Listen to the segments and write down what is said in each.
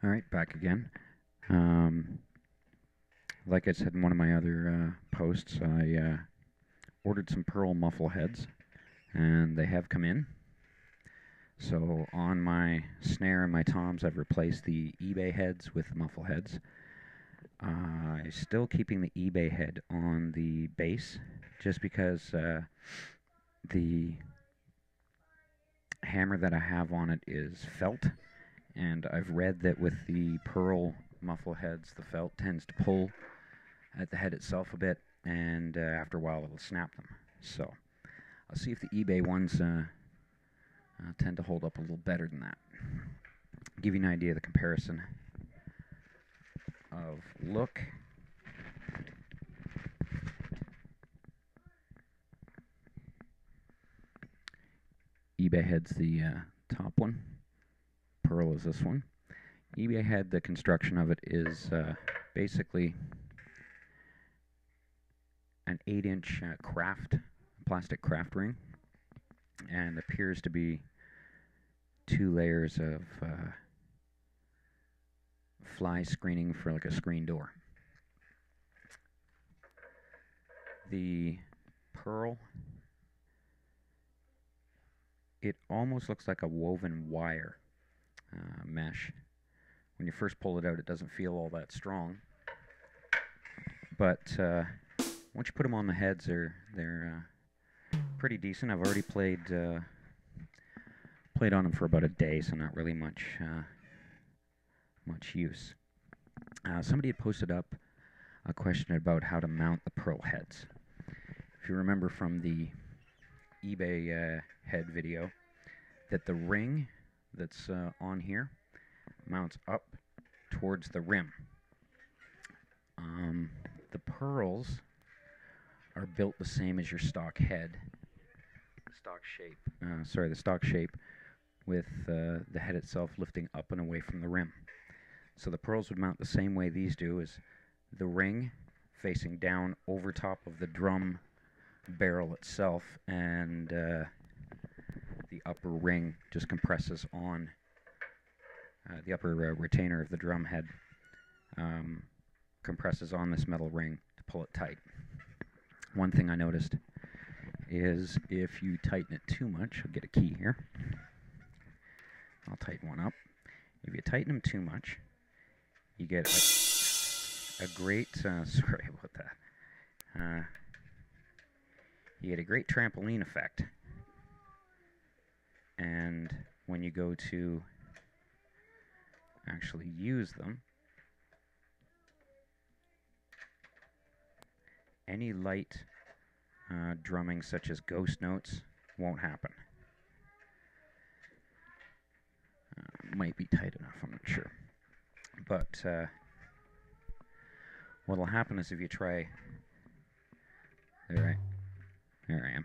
All right, back again. Um, like I said in one of my other posts, I ordered some pearl muffle heads, and they have come in. So on my snare and my toms, I've replaced the eBay heads with muffle heads. Still keeping the eBay head on the bass, just because the hammer that I have on it is felt, and I've read that with the pearl muffle heads, the felt tends to pull at the head itself a bit, and after a while it'll snap them. So I'll see if the eBay ones tend to hold up a little better than that. Give you an idea of the comparison of look. eBay head's the top one. Pearl is this one. eBay head, the construction of it is basically an 8-inch plastic craft ring, and appears to be 2 layers of fly screening for like a screen door. The pearl, it almost looks like a woven wire mesh. When you first pull it out, it doesn't feel all that strong, but once you put them on the heads, they're pretty decent. I've already played on them for about a day, so not really much use. Somebody had posted up a question about how to mount the pearl heads. If you remember from the eBay head video, that the ring that's on here mounts up towards the rim. The pearls are built the same as your stock head, the stock shape, with the head itself lifting up and away from the rim. So the pearls would mount the same way these do, is the ring facing down over top of the drum barrel itself, and the upper ring just compresses on the upper retainer of the drum head, compresses on this metal ring to pull it tight. One thing I noticed is if you tighten it too much, I'll get a key here. I'll tighten one up. If you tighten them too much, you get a great, sorry about that, you get a great trampoline effect. And when you go to actually use them, any light drumming such as ghost notes won't happen. Might be tight enough, I'm not sure. But what'll happen is if you try, there I am.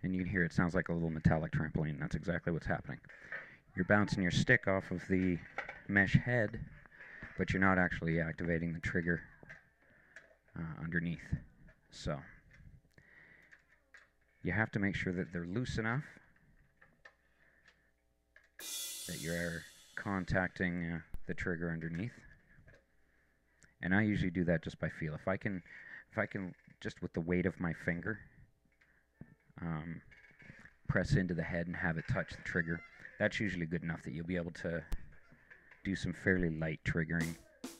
And you can hear it sounds like a little metallic trampoline. That's exactly what's happening. You're bouncing your stick off of the mesh head, but you're not actually activating the trigger underneath. So you have to make sure that they're loose enough that you're contacting the trigger underneath. And I usually do that just by feel. If I can just with the weight of my finger press into the head and have it touch the trigger, that's usually good enough that you'll be able to do some fairly light triggering.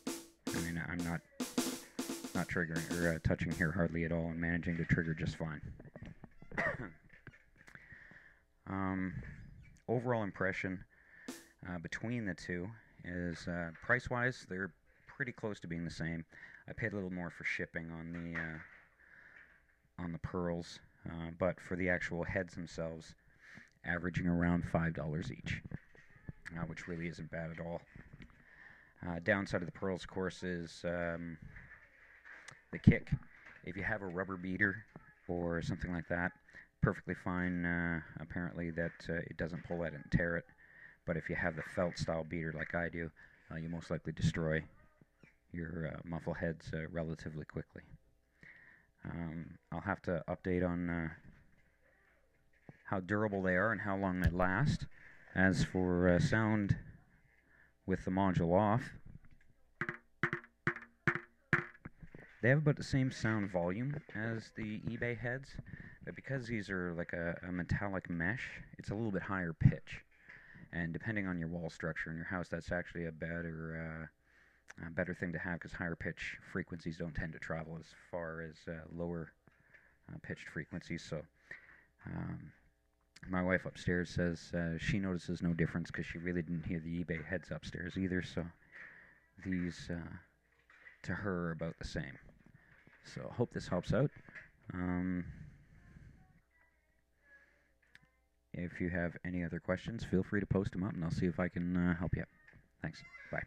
I mean, I'm not triggering or touching here hardly at all, and managing to trigger just fine. Overall impression between the two is price-wise, they're pretty close to being the same. I paid a little more for shipping on the pearls, but for the actual heads themselves, averaging around $5 each, which really isn't bad at all. Downside of the pearls, of course, is the kick. If you have a rubber beater or something like that, perfectly fine. Apparently that it doesn't pull at it and tear it. But if you have the felt style beater like I do, you most likely destroy your muffle heads relatively quickly. I'll have to update on how durable they are and how long they last. As for sound with the module off, they have about the same sound volume as the eBay heads, but because these are like a metallic mesh, it's a little bit higher pitch. And depending on your wall structure in your house, that's actually a better thing to have, because higher pitch frequencies don't tend to travel as far as lower pitched frequencies. So my wife upstairs says she notices no difference because she really didn't hear the eBay heads upstairs either. So these to her are about the same. So I hope this helps out. If you have any other questions, feel free to post them up, and I'll see if I can help you out. Thanks. Bye.